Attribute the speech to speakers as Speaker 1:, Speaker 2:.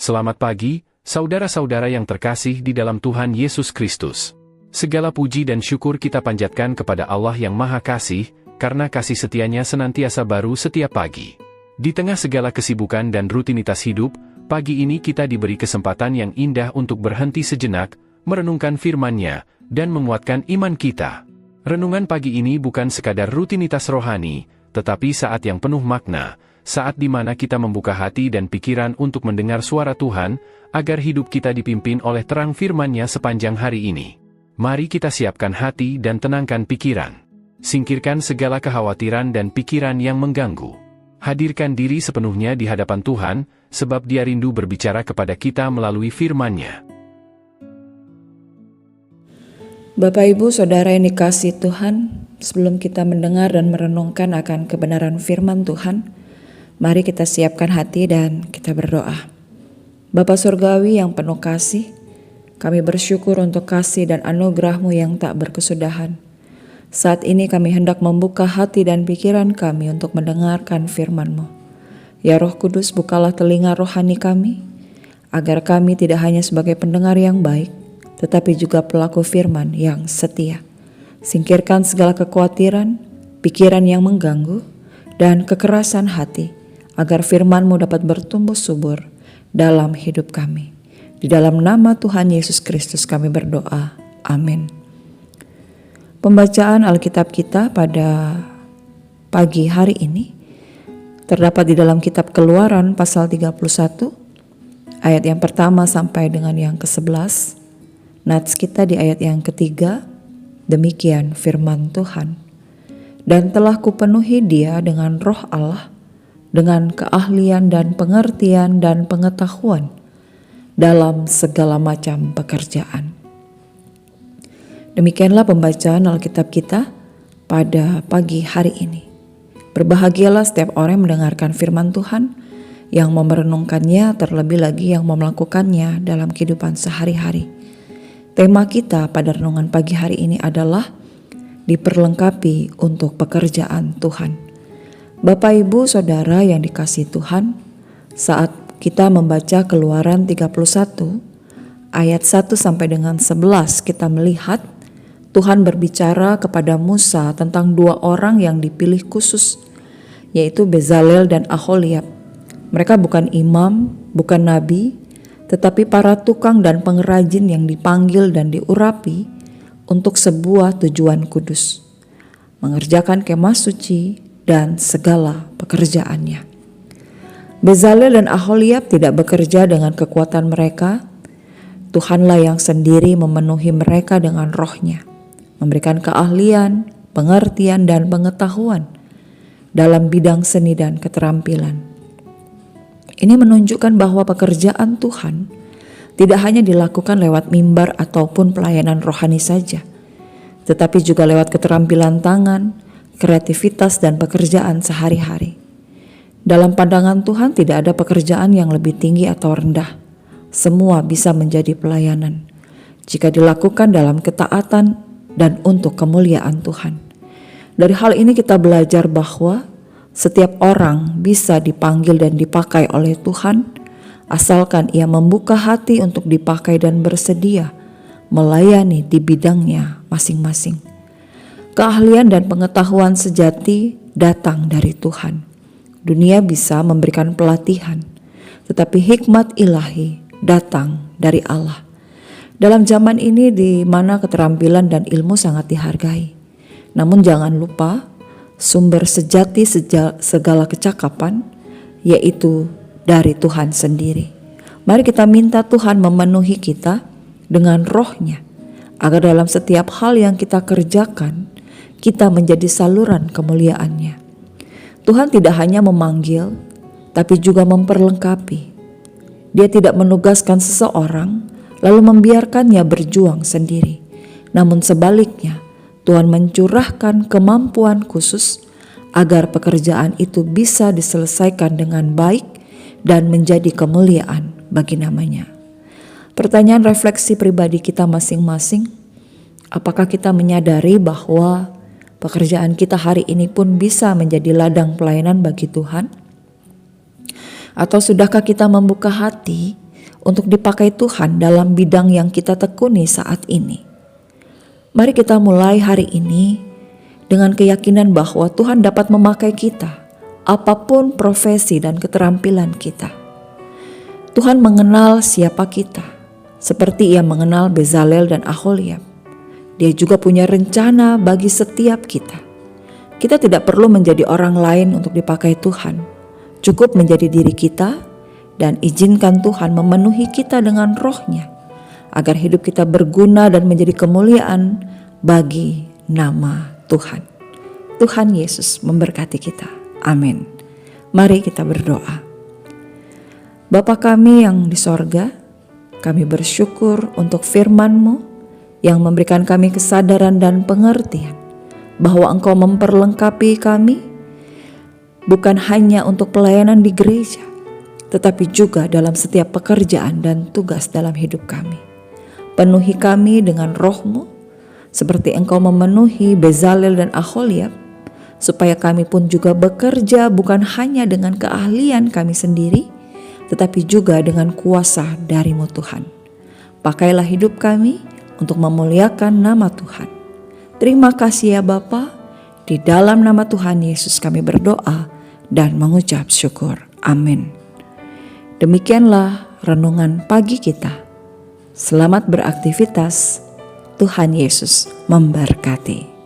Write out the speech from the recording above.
Speaker 1: Selamat pagi, saudara-saudara yang terkasih di dalam Tuhan Yesus Kristus. Segala puji dan syukur kita panjatkan kepada Allah yang Maha Kasih, karena kasih setianya senantiasa baru setiap pagi. Di tengah segala kesibukan dan rutinitas hidup, pagi ini kita diberi kesempatan yang indah untuk berhenti sejenak, merenungkan firman-Nya, dan menguatkan iman kita. Renungan pagi ini bukan sekadar rutinitas rohani, tetapi saat yang penuh makna, saat di mana kita membuka hati dan pikiran untuk mendengar suara Tuhan, agar hidup kita dipimpin oleh terang firman-Nya sepanjang hari ini. Mari kita siapkan hati dan tenangkan pikiran. Singkirkan segala kekhawatiran dan pikiran yang mengganggu. Hadirkan diri sepenuhnya di hadapan Tuhan, sebab Dia rindu berbicara kepada kita melalui firman-Nya.
Speaker 2: Bapak Ibu Saudara yang dikasihi Tuhan, sebelum kita mendengar dan merenungkan akan kebenaran firman Tuhan, mari kita siapkan hati dan kita berdoa. Bapa Surgawi yang penuh kasih, kami bersyukur untuk kasih dan anugerah-Mu yang tak berkesudahan. Saat ini kami hendak membuka hati dan pikiran kami untuk mendengarkan firman-Mu. Ya Roh Kudus, bukalah telinga rohani kami, agar kami tidak hanya sebagai pendengar yang baik, tetapi juga pelaku firman yang setia. Singkirkan segala kekhawatiran, pikiran yang mengganggu, dan kekerasan hati, agar firman-Mu dapat bertumbuh subur dalam hidup kami. Di dalam nama Tuhan Yesus Kristus kami berdoa. Amin. Pembacaan Alkitab kita pada pagi hari ini terdapat di dalam kitab Keluaran pasal 31, ayat yang pertama sampai dengan yang ke-11. Nats kita di ayat yang ketiga, demikian firman Tuhan. Dan telah kupenuhi dia dengan roh Allah, dengan keahlian dan pengertian dan pengetahuan dalam segala macam pekerjaan. Demikianlah pembacaan Alkitab kita pada pagi hari ini. Berbahagialah setiap orang yang mendengarkan firman Tuhan, yang merenungkannya, terlebih lagi yang melakukannya dalam kehidupan sehari-hari. Tema kita pada renungan pagi hari ini adalah diperlengkapi untuk pekerjaan Tuhan. Bapak Ibu Saudara yang dikasihi Tuhan, saat kita membaca Keluaran 31 ayat 1 sampai dengan 11, kita melihat Tuhan berbicara kepada Musa tentang dua orang yang dipilih khusus, yaitu Bezalel dan Aholiab. Mereka bukan imam, bukan nabi, tetapi para tukang dan pengrajin yang dipanggil dan diurapi untuk sebuah tujuan kudus, mengerjakan kemah suci dan segala pekerjaannya. Bezalel dan Aholiab tidak bekerja dengan kekuatan mereka. Tuhanlah yang sendiri memenuhi mereka dengan roh-Nya, memberikan keahlian, pengertian, dan pengetahuan dalam bidang seni dan keterampilan. Ini menunjukkan bahwa pekerjaan Tuhan tidak hanya dilakukan lewat mimbar ataupun pelayanan rohani saja, tetapi juga lewat keterampilan tangan, kreativitas, dan pekerjaan sehari-hari. Dalam pandangan Tuhan tidak ada pekerjaan yang lebih tinggi atau rendah. Semua bisa menjadi pelayanan jika dilakukan dalam ketaatan dan untuk kemuliaan Tuhan. Dari hal ini kita belajar bahwa setiap orang bisa dipanggil dan dipakai oleh Tuhan, asalkan ia membuka hati untuk dipakai dan bersedia melayani di bidangnya masing-masing. Keahlian dan pengetahuan sejati datang dari Tuhan. Dunia bisa memberikan pelatihan, tetapi hikmat ilahi datang dari Allah. Dalam zaman ini di mana keterampilan dan ilmu sangat dihargai, namun jangan lupa sumber sejati segala kecakapan yaitu dari Tuhan sendiri. Mari kita minta Tuhan memenuhi kita dengan roh-Nya, agar dalam setiap hal yang kita kerjakan, kita menjadi saluran kemuliaan-Nya. Tuhan tidak hanya memanggil, tapi juga memperlengkapi. Dia tidak menugaskan seseorang, lalu membiarkannya berjuang sendiri. Namun sebaliknya, Tuhan mencurahkan kemampuan khusus agar pekerjaan itu bisa diselesaikan dengan baik dan menjadi kemuliaan bagi nama-Nya. Pertanyaan refleksi pribadi kita masing-masing, apakah kita menyadari bahwa pekerjaan kita hari ini pun bisa menjadi ladang pelayanan bagi Tuhan? Atau sudahkah kita membuka hati untuk dipakai Tuhan dalam bidang yang kita tekuni saat ini. Mari kita mulai hari ini dengan keyakinan bahwa Tuhan dapat memakai kita, apapun profesi dan keterampilan kita. Tuhan mengenal siapa kita, seperti Ia mengenal Bezalel dan Aholiab. Dia juga punya rencana bagi setiap kita. Kita tidak perlu menjadi orang lain untuk dipakai Tuhan. Cukup menjadi diri kita dan izinkan Tuhan memenuhi kita dengan roh-Nya, agar hidup kita berguna dan menjadi kemuliaan bagi nama Tuhan. Tuhan Yesus memberkati kita. Amin. Mari kita berdoa. Bapa kami yang di sorga, kami bersyukur untuk firman-Mu yang memberikan kami kesadaran dan pengertian bahwa Engkau memperlengkapi kami bukan hanya untuk pelayanan di gereja, tetapi juga dalam setiap pekerjaan dan tugas dalam hidup kami. Penuhi kami dengan roh-Mu, seperti Engkau memenuhi Bezalel dan Aholiab, supaya kami pun juga bekerja bukan hanya dengan keahlian kami sendiri, tetapi juga dengan kuasa dari-Mu Tuhan. Pakailah hidup kami untuk memuliakan nama Tuhan. Terima kasih ya Bapa, di dalam nama Tuhan Yesus kami berdoa dan mengucap syukur. Amin. Demikianlah renungan pagi kita. Selamat beraktivitas. Tuhan Yesus memberkati.